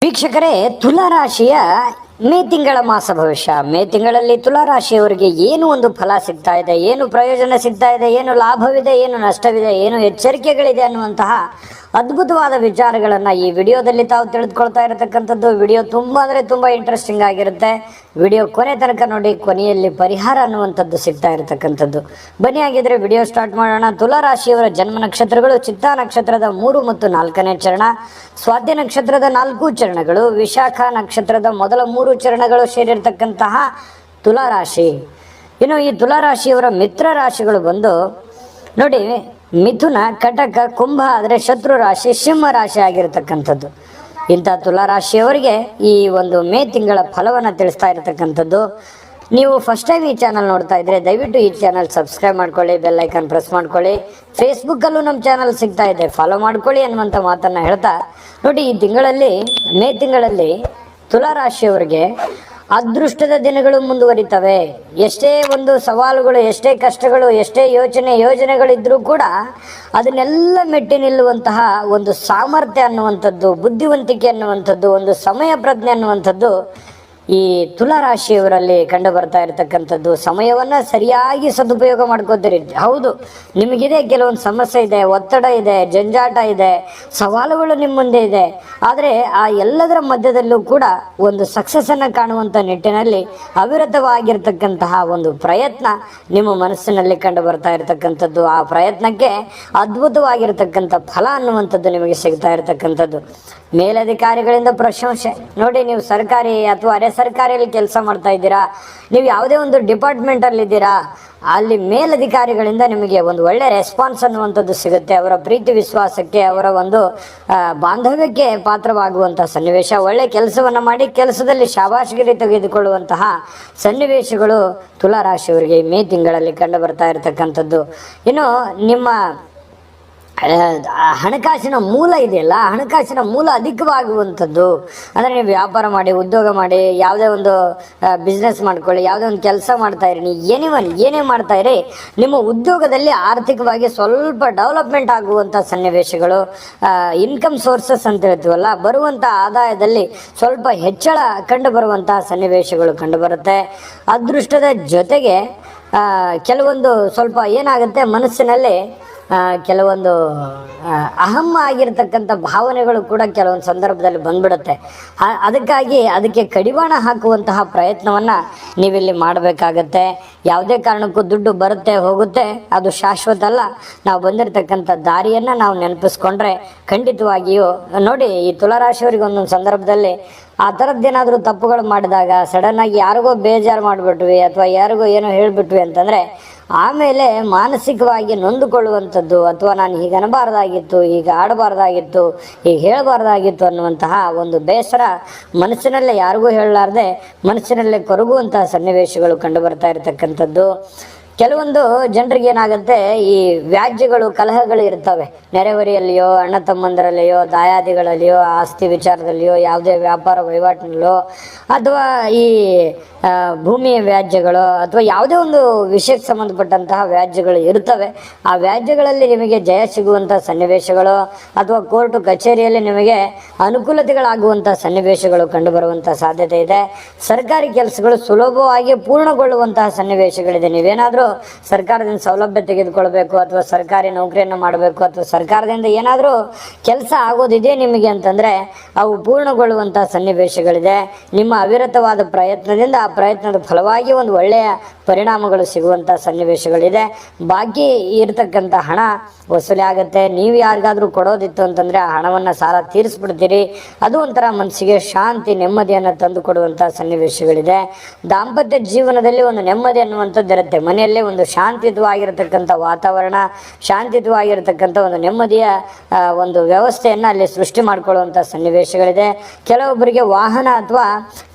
ವೀಕ್ಷಕರೇ, ತುಲಾರಾಶಿಯ ಮೇ ತಿಂಗಳ ಮಾಸ ಭವಿಷ್ಯ. ಮೇ ತಿಂಗಳಲ್ಲಿ ತುಲಾರಾಶಿಯವರಿಗೆ ಏನು ಒಂದು ಫಲ ಸಿಗ್ತಾ ಇದೆ, ಏನು ಪ್ರಯೋಜನ ಸಿಗ್ತಾ ಇದೆ, ಏನು ಲಾಭವಿದೆ, ಏನು ನಷ್ಟವಿದೆ, ಏನು ಎಚ್ಚರಿಕೆಗಳಿದೆ ಅನ್ನುವಂತಹ ಅದ್ಭುತವಾದ ವಿಚಾರಗಳನ್ನು ಈ ವಿಡಿಯೋದಲ್ಲಿ ತಾವು ತಿಳಿದುಕೊಳ್ತಾ ಇರತಕ್ಕಂಥದ್ದು. ವಿಡಿಯೋ ತುಂಬ ಅಂದರೆ ತುಂಬ ಇಂಟ್ರೆಸ್ಟಿಂಗ್ ಆಗಿರುತ್ತೆ. ವಿಡಿಯೋ ಕೊನೆ ತನಕ ನೋಡಿ, ಕೊನೆಯಲ್ಲಿ ಪರಿಹಾರ ಅನ್ನುವಂಥದ್ದು ಸಿಗ್ತಾ ಇರತಕ್ಕಂಥದ್ದು. ಬನ್ನಿ, ಆಗಿದ್ರೆ ವಿಡಿಯೋ ಸ್ಟಾರ್ಟ್ ಮಾಡೋಣ. ತುಲಾರಾಶಿಯವರ ಜನ್ಮ ನಕ್ಷತ್ರಗಳು ಚಿತ್ತಾ ನಕ್ಷತ್ರದ 3 ಮತ್ತು 4ನೇ ಚರಣ, ಸ್ವಾತಿ ನಕ್ಷತ್ರದ 4 ಚರಣಗಳು, ವಿಶಾಖ ನಕ್ಷತ್ರದ ಮೊದಲ 3 ಚರಣಗಳು ಸೇರಿರ್ತಕ್ಕಂತಹ ತುಲಾರಾಶಿ. ಇನ್ನು ಈ ತುಲಾರಾಶಿಯವರ ಮಿತ್ರ ರಾಶಿಗಳು ಬಂದು ನೋಡಿ, ಮಿಥುನ, ಕಟಕ, ಕುಂಭ ಆದರೆ ಶತ್ರು ರಾಶಿ, ಸಿಂಹ ರಾಶಿ ಆಗಿರತಕ್ಕಂಥದ್ದು. ಇಂಥ ತುಲಾರಾಶಿಯವರಿಗೆ ಈ ಒಂದು ಮೇ ತಿಂಗಳ ಫಲವನ್ನು ತಿಳಿಸ್ತಾ ಇರತಕ್ಕಂಥದ್ದು. ನೀವು ಫಸ್ಟ್ ಟೈಮ್ ಈ ಚಾನಲ್ ನೋಡ್ತಾ ಇದ್ರೆ ದಯವಿಟ್ಟು ಈ ಚಾನಲ್ ಸಬ್ಸ್ಕ್ರೈಬ್ ಮಾಡ್ಕೊಳ್ಳಿ, ಬೆಲ್ ಐಕಾನ್ ಪ್ರೆಸ್ ಮಾಡ್ಕೊಳ್ಳಿ. ಫೇಸ್ಬುಕ್ಕಲ್ಲೂ ನಮ್ಮ ಚಾನಲ್ ಸಿಗ್ತಾ ಇದೆ, ಫಾಲೋ ಮಾಡ್ಕೊಳ್ಳಿ ಅನ್ನುವಂಥ ಮಾತನ್ನು ಹೇಳ್ತಾ ನೋಡಿ, ಈ ತಿಂಗಳಲ್ಲಿ ಮೇ ತಿಂಗಳಲ್ಲಿ ತುಲಾರಾಶಿಯವರಿಗೆ ಅದೃಷ್ಟದ ದಿನಗಳು ಮುಂದುವರಿತವೆ. ಎಷ್ಟೇ ಒಂದು ಸವಾಲುಗಳು, ಎಷ್ಟೇ ಕಷ್ಟಗಳು, ಎಷ್ಟೇ ಯೋಜನೆಗಳಿದ್ರೂ ಕೂಡ ಅದನ್ನೆಲ್ಲ ಮೆಟ್ಟಿ ನಿಲ್ಲುವಂತಹ ಒಂದು ಸಾಮರ್ಥ್ಯ ಅನ್ನುವಂಥದ್ದು, ಬುದ್ಧಿವಂತಿಕೆ ಅನ್ನುವಂಥದ್ದು, ಒಂದು ಸಮಯ ಪ್ರಜ್ಞೆ ಅನ್ನುವಂಥದ್ದು ಈ ತುಲಾರಾಶಿಯವರಲ್ಲಿ ಕಂಡು ಬರ್ತಾ ಇರತಕ್ಕಂಥದ್ದು. ಸಮಯವನ್ನು ಸರಿಯಾಗಿ ಸದುಪಯೋಗ ಮಾಡ್ಕೋತೀರಿ. ಹೌದು, ನಿಮಗಿದೆ ಕೆಲವೊಂದು ಸಮಸ್ಯೆ ಇದೆ, ಒತ್ತಡ ಇದೆ, ಜಂಜಾಟ ಇದೆ, ಸವಾಲುಗಳು ನಿಮ್ಮ ಮುಂದೆ ಇದೆ. ಆದರೆ ಆ ಎಲ್ಲದರ ಮಧ್ಯದಲ್ಲೂ ಕೂಡ ಒಂದು ಸಕ್ಸಸ್ಸನ್ನು ಕಾಣುವಂಥ ನಿಟ್ಟಿನಲ್ಲಿ ಅವಿರತವಾಗಿರ್ತಕ್ಕಂತಹ ಒಂದು ಪ್ರಯತ್ನ ನಿಮ್ಮ ಮನಸ್ಸಿನಲ್ಲಿ ಕಂಡು ಬರ್ತಾ ಇರತಕ್ಕಂಥದ್ದು. ಆ ಪ್ರಯತ್ನಕ್ಕೆ ಅದ್ಭುತವಾಗಿರ್ತಕ್ಕಂಥ ಫಲ ಅನ್ನುವಂಥದ್ದು ನಿಮಗೆ ಸಿಗ್ತಾ ಇರತಕ್ಕಂಥದ್ದು. ಮೇಲಧಿಕಾರಿಗಳಿಂದ ಪ್ರಶಂಸೆ. ನೋಡಿ, ನೀವು ಸರ್ಕಾರಿ ಅಥವಾ ಅರೆ ಸರ್ಕಾರಿಯಲ್ಲಿ ಕೆಲಸ ಮಾಡ್ತಾ ಇದ್ದೀರಾ, ನೀವು ಯಾವುದೇ ಒಂದು ಡಿಪಾರ್ಟ್ಮೆಂಟಲ್ಲಿ ಇದ್ದೀರಾ, ಅಲ್ಲಿ ಮೇಲಧಿಕಾರಿಗಳಿಂದ ನಿಮಗೆ ಒಂದು ಒಳ್ಳೆ ರೆಸ್ಪಾನ್ಸ್ ಅನ್ನುವಂಥದ್ದು ಸಿಗುತ್ತೆ. ಅವರ ಪ್ರೀತಿ ವಿಶ್ವಾಸಕ್ಕೆ, ಅವರ ಒಂದು ಬಾಂಧವ್ಯಕ್ಕೆ ಪಾತ್ರವಾಗುವಂತಹ ಸನ್ನಿವೇಶ, ಒಳ್ಳೆ ಕೆಲಸವನ್ನು ಮಾಡಿ ಕೆಲಸದಲ್ಲಿ ಶಾಬಾಷ್ಗಿರಿ ತೆಗೆದುಕೊಳ್ಳುವಂತಹ ಸನ್ನಿವೇಶಗಳು ತುಲಾರಾಶಿಯವರಿಗೆ ಮೇ ತಿಂಗಳಲ್ಲಿ ಕಂಡು ಬರ್ತಾ ಇರತಕ್ಕಂಥದ್ದು. ಇನ್ನು ನಿಮ್ಮ ಹಣಕಾಸಿನ ಮೂಲ ಇದೆಯಲ್ಲ, ಹಣಕಾಸಿನ ಮೂಲ ಅಧಿಕವಾಗುವಂಥದ್ದು. ಅಂದರೆ ನೀವು ವ್ಯಾಪಾರ ಮಾಡಿ, ಉದ್ಯೋಗ ಮಾಡಿ, ಯಾವುದೇ ಒಂದು ಬಿಸ್ನೆಸ್ ಮಾಡ್ಕೊಳ್ಳಿ, ಯಾವುದೇ ಒಂದು ಕೆಲಸ ಮಾಡ್ತಾಯಿರಿ, ನೀವು ಏನೇ ಮಾಡ್ತಾಯಿರಿ, ನಿಮ್ಮ ಉದ್ಯೋಗದಲ್ಲಿ ಆರ್ಥಿಕವಾಗಿ ಸ್ವಲ್ಪ ಡೆವಲಪ್ಮೆಂಟ್ ಆಗುವಂಥ ಸನ್ನಿವೇಶಗಳು, ಇನ್ಕಮ್ ಸೋರ್ಸಸ್ ಅಂತ ಹೇಳ್ತೀವಲ್ಲ, ಬರುವಂಥ ಆದಾಯದಲ್ಲಿ ಸ್ವಲ್ಪ ಹೆಚ್ಚಳ ಕಂಡು ಬರುವಂತಹ ಸನ್ನಿವೇಶಗಳು ಕಂಡುಬರುತ್ತೆ. ಅದೃಷ್ಟದ ಜೊತೆಗೆ ಕೆಲವೊಂದು ಸ್ವಲ್ಪ ಏನಾಗುತ್ತೆ, ಮನಸ್ಸಿನಲ್ಲಿ ಕೆಲವೊಂದು ಅಹಮ್ಮ ಆಗಿರ್ತಕ್ಕಂಥ ಭಾವನೆಗಳು ಕೂಡ ಕೆಲವೊಂದು ಸಂದರ್ಭದಲ್ಲಿ ಬಂದ್ಬಿಡುತ್ತೆ. ಅದಕ್ಕಾಗಿ ಅದಕ್ಕೆ ಕಡಿವಾಣ ಹಾಕುವಂತಹ ಪ್ರಯತ್ನವನ್ನು ನೀವಿಲ್ಲಿ ಮಾಡಬೇಕಾಗತ್ತೆ. ಯಾವುದೇ ಕಾರಣಕ್ಕೂ ದುಡ್ಡು ಬರುತ್ತೆ ಹೋಗುತ್ತೆ, ಅದು ಶಾಶ್ವತ ಅಲ್ಲ. ನಾವು ಬಂದಿರತಕ್ಕಂಥ ದಾರಿಯನ್ನು ನಾವು ನೆನಪಿಸ್ಕೊಂಡ್ರೆ ಖಂಡಿತವಾಗಿಯೂ ನೋಡಿ, ಈ ತುಲಾರಾಶಿಯವರಿಗೆ ಒಂದೊಂದು ಸಂದರ್ಭದಲ್ಲಿ ಆ ಥರದ್ದೇನಾದರೂ ತಪ್ಪುಗಳು ಮಾಡಿದಾಗ ಸಡನ್ನಾಗಿ ಯಾರಿಗೋ ಬೇಜಾರು ಮಾಡಿಬಿಟ್ವಿ ಅಥವಾ ಯಾರಿಗೋ ಏನೋ ಹೇಳಿಬಿಟ್ವಿ ಅಂತಂದರೆ ಆಮೇಲೆ ಮಾನಸಿಕವಾಗಿ ನೊಂದುಕೊಳ್ಳುವಂಥದ್ದು, ಅಥವಾ ನಾನು ಹೀಗೆ ಅನ್ನಬಾರ್ದಾಗಿತ್ತು, ಹೀಗೆ ಆಡಬಾರ್ದಾಗಿತ್ತು, ಹೀಗೆ ಹೇಳಬಾರ್ದಾಗಿತ್ತು ಅನ್ನುವಂತಹ ಒಂದು ಬೇಸರ ಮನಸ್ಸಿನಲ್ಲೇ ಯಾರಿಗೂ ಹೇಳಲಾರ್ದೆ ಮನಸ್ಸಿನಲ್ಲೇ ಕೊರಗುವಂತಹ ಸನ್ನಿವೇಶಗಳು ಕಂಡು ಬರ್ತಾ ಇರತಕ್ಕಂಥದ್ದು. ಕೆಲವೊಂದು ಜನರಿಗೆ ಏನಾಗುತ್ತೆ, ಈ ವ್ಯಾಜ್ಯಗಳು, ಕಲಹಗಳು ಇರ್ತವೆ. ನೆರೆಹೊರೆಯಲ್ಲಿಯೋ, ಅಣ್ಣ ತಮ್ಮಂದರಲ್ಲಿಯೋ, ದಾಯಾದಿಗಳಲ್ಲಿಯೋ, ಆಸ್ತಿ ವಿಚಾರದಲ್ಲಿಯೋ, ಯಾವುದೇ ವ್ಯಾಪಾರ ವಹಿವಾಟಿನಲ್ಲೋ, ಅಥವಾ ಈ ಭೂಮಿಯ ವ್ಯಾಜ್ಯಗಳು, ಅಥವಾ ಯಾವುದೇ ಒಂದು ವಿಷಯಕ್ಕೆ ಸಂಬಂಧಪಟ್ಟಂತಹ ವ್ಯಾಜ್ಯಗಳು ಇರ್ತವೆ. ಆ ವ್ಯಾಜ್ಯಗಳಲ್ಲಿ ನಿಮಗೆ ಜಯ ಸಿಗುವಂಥ ಸನ್ನಿವೇಶಗಳು, ಅಥವಾ ಕೋರ್ಟು ಕಚೇರಿಯಲ್ಲಿ ನಿಮಗೆ ಅನುಕೂಲತೆಗಳಾಗುವಂಥ ಸನ್ನಿವೇಶಗಳು ಕಂಡುಬರುವಂಥ ಸಾಧ್ಯತೆ ಇದೆ. ಸರ್ಕಾರಿ ಕೆಲಸಗಳು ಸುಲಭವಾಗಿ ಪೂರ್ಣಗೊಳ್ಳುವಂತಹ ಸನ್ನಿವೇಶಗಳಿದೆ. ನೀವೇನಾದರೂ ಸರ್ಕಾರದಿಂದ ಸೌಲಭ್ಯ ತೆಗೆದುಕೊಳ್ಬೇಕು, ಅಥವಾ ಸರ್ಕಾರಿ ನೌಕರಿಯನ್ನು ಮಾಡಬೇಕು, ಅಥವಾ ಸರ್ಕಾರದಿಂದ ಏನಾದರೂ ಕೆಲಸ ಆಗೋದಿದೆ ನಿಮಗೆ ಅಂತಂದರೆ ಅವು ಪೂರ್ಣಗೊಳ್ಳುವಂಥ ಸನ್ನಿವೇಶಗಳಿದೆ. ನಿಮ್ಮ ಅವಿರತವಾದ ಪ್ರಯತ್ನದಿಂದ ಆ ಪ್ರಯತ್ನದ ಫಲವಾಗಿ ಒಂದು ಒಳ್ಳೆಯ ಪರಿಣಾಮಗಳು ಸಿಗುವಂಥ ಸನ್ನಿವೇಶಗಳಿದೆ. ಬಾಕಿ ಇರತಕ್ಕಂಥ ಹಣ ವಸೂಲಿ ಆಗುತ್ತೆ. ನೀವು ಯಾರಿಗಾದರೂ ಕೊಡೋದಿತ್ತು ಅಂತಂದರೆ ಆ ಹಣವನ್ನು ಸಾಲ ತೀರಿಸ್ಬಿಡ್ತೀರಿ. ಅದು ಒಂಥರ ಮನಸ್ಸಿಗೆ ಶಾಂತಿ, ನೆಮ್ಮದಿಯನ್ನು ತಂದು ಕೊಡುವಂಥ ಸನ್ನಿವೇಶಗಳಿದೆ. ದಾಂಪತ್ಯ ಜೀವನದಲ್ಲಿ ಒಂದು ನೆಮ್ಮದಿ ಅನ್ನುವಂಥದ್ದು ಇರುತ್ತೆ. ಮನೆಯಲ್ಲೇ ಒಂದು ಶಾಂತಿಯುತವಾಗಿರತಕ್ಕಂಥ ವಾತಾವರಣ, ಶಾಂತಿಯುತವಾಗಿರತಕ್ಕಂಥ ಒಂದು ನೆಮ್ಮದಿಯ ಒಂದು ವ್ಯವಸ್ಥೆಯನ್ನು ಅಲ್ಲಿ ಸೃಷ್ಟಿ ಮಾಡಿಕೊಳ್ಳುವಂಥ ಸನ್ನಿವೇಶಗಳಿದೆ. ಕೆಲವೊಬ್ಬರಿಗೆ ವಾಹನ ಅಥವಾ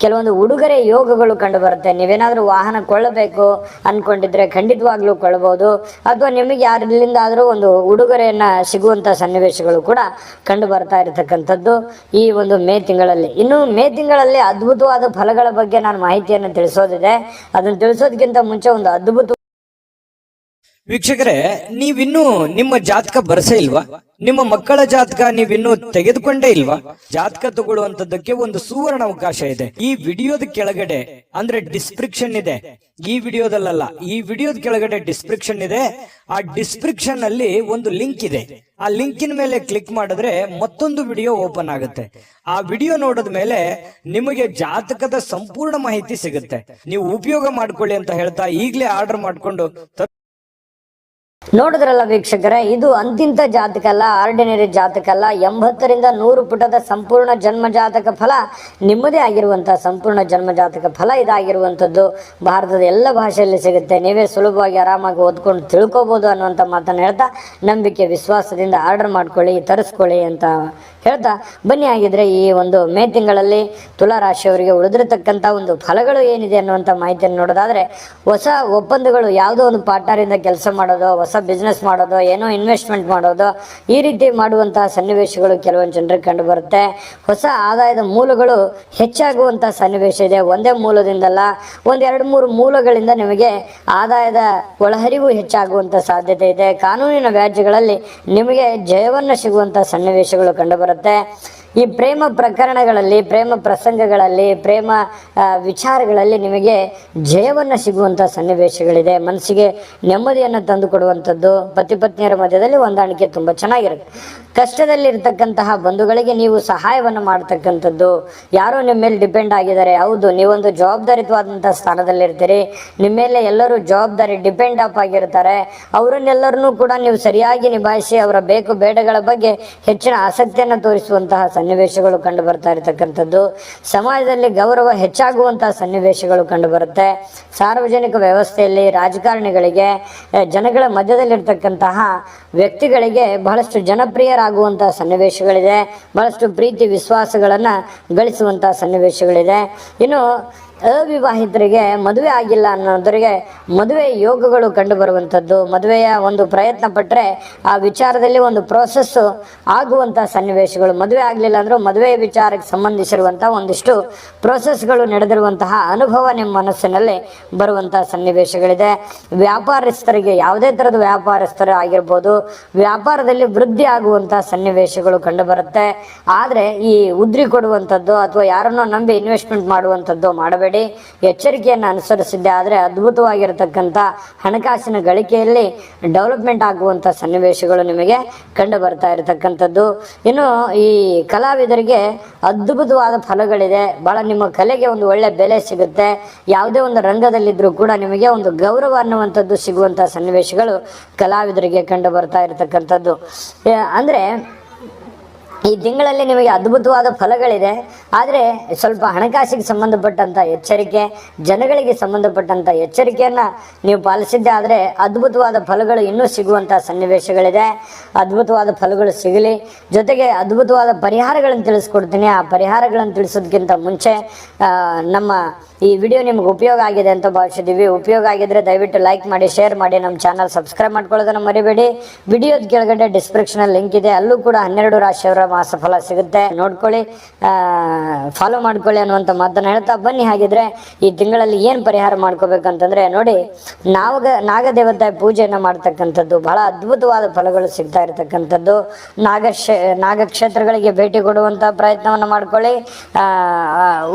ಕೆಲವೊಂದು ಉಡುಗೊರೆ ಯೋಗಗಳು ಕಂಡು ಬರುತ್ತೆ. ನೀವೇನಾದರೂ ವಾಹನ ಕೊಳ್ಳಬೇಕು ಅಂದ್ಕೊಂಡಿದ್ರೆ ಖಂಡಿತವಾಗ್ಲೂ ಕೊಳ್ಳಬಹುದು, ಅಥವಾ ನಿಮಗೆ ಯಾರಿಂದಾದರೂ ಒಂದು ಉಡುಗೊರೆಯನ್ನು ಸಿಗುವಂಥ ಸನ್ನಿವೇಶಗಳು ಕೂಡ ಕಂಡು ಬರ್ತಾ ಇರತಕ್ಕಂಥದ್ದು ಈ ಒಂದು ಮೇ ತಿಂಗಳಲ್ಲಿ. ಇನ್ನು ಮೇ ತಿಂಗಳಲ್ಲಿ ಅದ್ಭುತವಾದ ಫಲಗಳ ಬಗ್ಗೆ ನಾನು ಮಾಹಿತಿಯನ್ನು ತಿಳಿಸೋದಿದೆ. ಅದನ್ನು ತಿಳಿಸೋದಕ್ಕಿಂತ ಮುಂಚೆ ಒಂದು ವೀಕ್ಷಕರೇ, ನೀವಿನ್ನೂ ನಿಮ್ಮ ಜಾತಕ ಬರಸೇ ಇಲ್ವಾ? ನಿಮ್ಮ ಮಕ್ಕಳ ಜಾತಕ ನೀವಿನ್ನೂ ತೆಗೆದುಕೊಂಡೇ ಇಲ್ವಾ? ಜಾತಕ ತಗೊಳ್ಳುವಂತದ್ದಕ್ಕೆ ಒಂದು ಸುವರ್ಣ ಅವಕಾಶ ಇದೆ. ಈ ವಿಡಿಯೋದ ಕೆಳಗಡೆ ಅಂದ್ರೆ ಡಿಸ್ಕ್ರಿಪ್ಷನ್ ಇದೆ. ಈ ವಿಡಿಯೋದಲ್ಲ, ಈ ವಿಡಿಯೋದ ಕೆಳಗಡೆ ಡಿಸ್ಕ್ರಿಪ್ಷನ್ ಇದೆ. ಆ ಡಿಸ್ಕ್ರಿಪ್ಷನ್ ಅಲ್ಲಿ ಒಂದು ಲಿಂಕ್ ಇದೆ. ಆ ಲಿಂಕಿನ ಮೇಲೆ ಕ್ಲಿಕ್ ಮಾಡಿದ್ರೆ ಮತ್ತೊಂದು ವಿಡಿಯೋ ಓಪನ್ ಆಗುತ್ತೆ. ಆ ವಿಡಿಯೋ ನೋಡಿದ ಮೇಲೆ ನಿಮಗೆ ಜಾತಕದ ಸಂಪೂರ್ಣ ಮಾಹಿತಿ ಸಿಗುತ್ತೆ. ನೀವು ಉಪಯೋಗ ಮಾಡ್ಕೊಳ್ಳಿ ಅಂತ ಹೇಳ್ತಾ ಈಗಲೇ ಆರ್ಡರ್ ಮಾಡ್ಕೊಂಡು ನೋಡಿದ್ರಲ್ಲ ವೀಕ್ಷಕರೇ, ಇದು ಅಂತಿಂತ ಜಾತಕ ಅಲ್ಲ, ಆರ್ಡಿನರಿ ಜಾತಕ ಅಲ್ಲ. 80ರಿಂದ 100 ಪುಟದ ಸಂಪೂರ್ಣ ಜನ್ಮ ಜಾತಕ ಫಲ, ನಿಮ್ಮದೇ ಆಗಿರುವಂತಹ ಸಂಪೂರ್ಣ ಜನ್ಮ ಜಾತಕ ಫಲ ಇದಾಗಿರುವಂಥದ್ದು. ಭಾರತದ ಎಲ್ಲ ಭಾಷೆಯಲ್ಲಿ ಸಿಗುತ್ತೆ. ನೀವೇ ಸುಲಭವಾಗಿ ಆರಾಮಾಗಿ ಓದ್ಕೊಂಡು ತಿಳ್ಕೊಬೋದು ಅನ್ನುವಂಥ ಮಾತನ್ನು ಹೇಳ್ತಾ, ನಂಬಿಕೆ ವಿಶ್ವಾಸದಿಂದ ಆರ್ಡರ್ ಮಾಡ್ಕೊಳ್ಳಿ, ತರಿಸ್ಕೊಳ್ಳಿ ಅಂತ ಹೇಳ್ತಾ ಬನ್ನಿ. ಆಗಿದ್ರೆ ಈ ಒಂದು ಮೇ ತಿಂಗಳಲ್ಲಿ ತುಲಾ ರಾಶಿಯವರಿಗೆ ಉಳಿದಿರತಕ್ಕಂಥ ಒಂದು ಫಲಗಳು ಏನಿದೆ ಅನ್ನುವಂಥ ಮಾಹಿತಿಯನ್ನು ನೋಡೋದಾದ್ರೆ, ಹೊಸ ಒಪ್ಪಂದಗಳು, ಯಾವುದೋ ಒಂದು ಪಾರ್ಟ್ನರಿಂದ ಕೆಲಸ ಮಾಡೋದು, ಹೊಸ ಬಿಸ್ನೆಸ್ ಮಾಡೋದು, ಏನೋ ಇನ್ವೆಸ್ಟ್ಮೆಂಟ್ ಮಾಡೋದು, ಈ ರೀತಿ ಮಾಡುವಂತಹ ಸನ್ನಿವೇಶಗಳು ಕೆಲವೊಂದು ಜನರಿಗೆ ಕಂಡು ಬರುತ್ತೆ. ಹೊಸ ಆದಾಯದ ಮೂಲಗಳು ಹೆಚ್ಚಾಗುವಂತಹ ಸನ್ನಿವೇಶ ಇದೆ. ಒಂದೇ ಮೂಲದಿಂದಲ್ಲ, ಒಂದು 2-3 ಮೂಲಗಳಿಂದ ನಿಮಗೆ ಆದಾಯದ ಒಳಹರಿವು ಹೆಚ್ಚಾಗುವಂಥ ಸಾಧ್ಯತೆ ಇದೆ. ಕಾನೂನಿನ ವ್ಯಾಜ್ಯಗಳಲ್ಲಿ ನಿಮಗೆ ಜಯವನ್ನು ಸಿಗುವಂಥ ಸನ್ನಿವೇಶಗಳು ಕಂಡುಬರುತ್ತೆ. ಈ ಪ್ರೇಮ ಪ್ರಕರಣಗಳಲ್ಲಿ, ಪ್ರೇಮ ಪ್ರಸಂಗಗಳಲ್ಲಿ, ಪ್ರೇಮ ವಿಚಾರಗಳಲ್ಲಿ ನಿಮಗೆ ಜಯವನ್ನು ಸಿಗುವಂಥ ಸನ್ನಿವೇಶಗಳಿದೆ. ಮನಸ್ಸಿಗೆ ನೆಮ್ಮದಿಯನ್ನು ತಂದು ಕೊಡುವಂಥದ್ದು. ಪತಿ ಪತ್ನಿಯರ ಮಧ್ಯದಲ್ಲಿ ಹೊಂದಾಣಿಕೆ ತುಂಬ ಚೆನ್ನಾಗಿರುತ್ತೆ. ಕಷ್ಟದಲ್ಲಿರ್ತಕ್ಕಂತಹ ಬಂಧುಗಳಿಗೆ ನೀವು ಸಹಾಯವನ್ನು ಮಾಡ್ತಕ್ಕಂಥದ್ದು. ಯಾರೋ ನಿಮ್ಮ ಮೇಲೆ ಡಿಪೆಂಡ್ ಆಗಿದ್ದಾರೆ, ಹೌದು, ನೀವೊಂದು ಜವಾಬ್ದಾರಿತವಾದಂಥ ಸ್ಥಾನದಲ್ಲಿರ್ತೀರಿ. ನಿಮ್ಮ ಮೇಲೆ ಎಲ್ಲರೂ ಜವಾಬ್ದಾರಿ ಡಿಪೆಂಡ್ ಅಪ್ ಆಗಿರ್ತಾರೆ. ಅವರನ್ನೆಲ್ಲರನ್ನೂ ಕೂಡ ನೀವು ಸರಿಯಾಗಿ ನಿಭಾಯಿಸಿ ಅವರ ಬೇಕು ಬೇಡಗಳ ಬಗ್ಗೆ ಹೆಚ್ಚಿನ ಆಸಕ್ತಿಯನ್ನು ತೋರಿಸುವಂತಹ ಸನ್ನಿವೇಶಗಳು ಕಂಡು ಬರ್ತಾ ಇರತಕ್ಕಂಥದ್ದು. ಸಮಾಜದಲ್ಲಿ ಗೌರವ ಹೆಚ್ಚಾಗುವಂತಹ ಸನ್ನಿವೇಶಗಳು ಕಂಡು ಬರುತ್ತೆ. ಸಾರ್ವಜನಿಕ ವ್ಯವಸ್ಥೆಯಲ್ಲಿ ರಾಜಕಾರಣಿಗಳಿಗೆ, ಜನಗಳ ಮಧ್ಯದಲ್ಲಿರ್ತಕ್ಕಂತಹ ವ್ಯಕ್ತಿಗಳಿಗೆ ಬಹಳಷ್ಟು ಜನಪ್ರಿಯರಾಗುವಂತಹ ಸನ್ನಿವೇಶಗಳಿದೆ. ಬಹಳಷ್ಟು ಪ್ರೀತಿ ವಿಶ್ವಾಸಗಳನ್ನು ಗಳಿಸುವಂತಹ ಸನ್ನಿವೇಶಗಳಿದೆ. ಇನ್ನು ಅವಿವಾಹಿತರಿಗೆ, ಮದುವೆ ಆಗಿಲ್ಲ ಅನ್ನೋದರಿಗೆ ಮದುವೆ ಯೋಗಗಳು ಕಂಡು ಬರುವಂಥದ್ದು. ಮದುವೆಯ ಒಂದು ಪ್ರಯತ್ನ ಪಟ್ಟರೆ ಆ ವಿಚಾರದಲ್ಲಿ ಒಂದು ಪ್ರೋಸೆಸ್ ಆಗುವಂಥ ಸನ್ನಿವೇಶಗಳು. ಮದುವೆ ಆಗಲಿಲ್ಲ ಅಂದರೂ ಮದುವೆ ವಿಚಾರಕ್ಕೆ ಸಂಬಂಧಿಸಿರುವಂಥ ಒಂದಿಷ್ಟು ಪ್ರೋಸೆಸ್ಗಳು ನಡೆದಿರುವಂತಹ ಅನುಭವ ನಿಮ್ಮ ಮನಸ್ಸಿನಲ್ಲಿ ಬರುವಂಥ ಸನ್ನಿವೇಶಗಳಿದೆ. ವ್ಯಾಪಾರಸ್ಥರಿಗೆ, ಯಾವುದೇ ಥರದ ವ್ಯಾಪಾರಸ್ಥರು ಆಗಿರ್ಬೋದು, ವ್ಯಾಪಾರದಲ್ಲಿ ವೃದ್ಧಿ ಆಗುವಂಥ ಸನ್ನಿವೇಶಗಳು ಕಂಡು ಬರುತ್ತೆ. ಆದರೆ ಈ ಉದ್ರಿ ಕೊಡುವಂಥದ್ದು ಅಥವಾ ಯಾರನ್ನೋ ನಂಬಿ ಇನ್ವೆಸ್ಟ್ಮೆಂಟ್ ಮಾಡುವಂಥದ್ದು ಮಾಡಬೇಡಿ. ಎಚ್ಚರಿಕೆಯನ್ನು ಅನುಸರಿಸಿದ್ದೆ ಆದರೆ ಅದ್ಭುತವಾಗಿರತಕ್ಕಂಥ ಹಣಕಾಸಿನ ಗಳಿಕೆಯಲ್ಲಿ ಡೆವಲಪ್ಮೆಂಟ್ ಆಗುವಂಥ ಸನ್ನಿವೇಶಗಳು ನಿಮಗೆ ಕಂಡು ಬರ್ತಾ ಇರತಕ್ಕಂಥದ್ದು. ಇನ್ನು ಈ ಕಲಾವಿದರಿಗೆ ಅದ್ಭುತವಾದ ಫಲಗಳಿದೆ. ಬಹಳ ನಿಮ್ಮ ಕಲೆಗೆ ಒಂದು ಒಳ್ಳೆ ಬೆಲೆ ಸಿಗುತ್ತೆ. ಯಾವುದೇ ಒಂದು ರಂಗದಲ್ಲಿದ್ದರೂ ಕೂಡ ನಿಮಗೆ ಒಂದು ಗೌರವ ಅನ್ನುವಂಥದ್ದು ಸಿಗುವಂಥ ಸನ್ನಿವೇಶಗಳು ಕಲಾವಿದರಿಗೆ ಕಂಡು ಬರ್ತಾ ಇರತಕ್ಕಂಥದ್ದು. ಅಂದರೆ ಈ ತಿಂಗಳಲ್ಲಿ ನಿಮಗೆ ಅದ್ಭುತವಾದ ಫಲಗಳಿದೆ. ಆದರೆ ಸ್ವಲ್ಪ ಹಣಕಾಸಿಗೆ ಸಂಬಂಧಪಟ್ಟಂಥ ಎಚ್ಚರಿಕೆ, ಜನಗಳಿಗೆ ಸಂಬಂಧಪಟ್ಟಂಥ ಎಚ್ಚರಿಕೆಯನ್ನು ನೀವು ಪಾಲಿಸಿದ್ದೆ ಆದರೆ ಅದ್ಭುತವಾದ ಫಲಗಳು ಇನ್ನೂ ಸಿಗುವಂಥ ಸನ್ನಿವೇಶಗಳಿದೆ. ಅದ್ಭುತವಾದ ಫಲಗಳು ಸಿಗಲಿ. ಜೊತೆಗೆ ಅದ್ಭುತವಾದ ಪರಿಹಾರಗಳನ್ನು ತಿಳಿಸ್ಕೊಡ್ತೀನಿ. ಆ ಪರಿಹಾರಗಳನ್ನು ತಿಳಿಸೋದಕ್ಕಿಂತ ಮುಂಚೆ ನಮ್ಮ ಈ ವಿಡಿಯೋ ನಿಮ್ಗೆ ಉಪಯೋಗ ಆಗಿದೆ ಅಂತ ಭಾವಿಸಿದ್ದೀವಿ. ಉಪಯೋಗ ಆಗಿದ್ರೆ ದಯವಿಟ್ಟು ಲೈಕ್ ಮಾಡಿ, ಶೇರ್ ಮಾಡಿ, ನಮ್ಮ ಚಾನಲ್ ಸಬ್ಸ್ಕ್ರೈಬ್ ಮಾಡ್ಕೊಳ್ಳೋದನ್ನು ಮರಿಬೇಡಿ. ವಿಡಿಯೋದ ಕೆಳಗಡೆ ಡಿಸ್ಕ್ರಿಪ್ಷನಲ್ಲಿ ಲಿಂಕ್ ಇದೆ, ಅಲ್ಲೂ ಕೂಡ 12 ರಾಶಿಯವರ ಮಾಸ ಫಲ ಸಿಗುತ್ತೆ, ನೋಡ್ಕೊಳ್ಳಿ, ಫಾಲೋ ಮಾಡ್ಕೊಳ್ಳಿ ಅನ್ನುವಂಥ ಮಾತನ್ನು ಹೇಳ್ತಾ ಬನ್ನಿ. ಹಾಗಿದ್ರೆ ಈ ತಿಂಗಳಲ್ಲಿ ಏನು ಪರಿಹಾರ ಮಾಡ್ಕೋಬೇಕಂತಂದ್ರೆ ನೋಡಿ, ನಾಗದೇವತೆ ಪೂಜೆಯನ್ನು ಮಾಡ್ತಕ್ಕಂಥದ್ದು, ಬಹಳ ಅದ್ಭುತವಾದ ಫಲಗಳು ಸಿಗ್ತಾ ಇರತಕ್ಕಂಥದ್ದು. ನಾಗಕ್ಷೇತ್ರಗಳಿಗೆ ಭೇಟಿ ಕೊಡುವಂಥ ಪ್ರಯತ್ನವನ್ನು ಮಾಡ್ಕೊಳ್ಳಿ,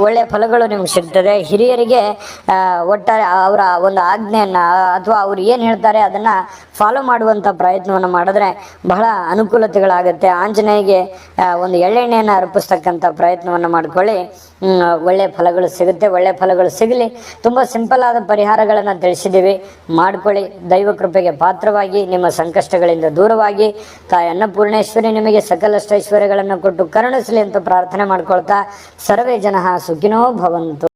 ಒಳ್ಳೆಯ ಫಲಗಳು ನಿಮ್ಗೆ ಸಿಗ್ತದೆ. ಹಿರಿಯರಿಗೆ ಒಟ್ಟಾರೆ ಅವರ ಒಂದು ಆಜ್ಞೆಯನ್ನು ಅಥವಾ ಅವ್ರು ಏನು ಹೇಳ್ತಾರೆ ಅದನ್ನು ಫಾಲೋ ಮಾಡುವಂಥ ಪ್ರಯತ್ನವನ್ನು ಮಾಡಿದ್ರೆ ಬಹಳ ಅನುಕೂಲತೆಗಳಾಗುತ್ತೆ. ಆಂಜನೇಯಗೆ ಒಂದು ಎಳ್ಳೆಣ್ಣೆಯನ್ನು ಅರ್ಪಿಸ್ತಕ್ಕಂಥ ಪ್ರಯತ್ನವನ್ನು ಮಾಡ್ಕೊಳ್ಳಿ, ಒಳ್ಳೆಯ ಫಲಗಳು ಸಿಗುತ್ತೆ. ಒಳ್ಳೆಯ ಫಲಗಳು ಸಿಗಲಿ. ತುಂಬ ಸಿಂಪಲ್ ಆದ ಪರಿಹಾರಗಳನ್ನು ತಿಳಿಸಿದ್ದೀವಿ, ಮಾಡ್ಕೊಳ್ಳಿ. ದೈವ ಕೃಪೆಗೆ ಪಾತ್ರವಾಗಿ ನಿಮ್ಮ ಸಂಕಷ್ಟಗಳಿಂದ ದೂರವಾಗಿ ತಾಯಿ ಅನ್ನಪೂರ್ಣೇಶ್ವರಿ ನಿಮಗೆ ಸಕಲಷ್ಟು ಐಶ್ವರ್ಯಗಳನ್ನು ಕೊಟ್ಟು ಕರುಣಿಸಲಿ ಅಂತ ಪ್ರಾರ್ಥನೆ ಮಾಡ್ಕೊಳ್ತಾ, ಸರ್ವೇ ಜನಃ ಸುಖಿನೋ ಭವಂತು.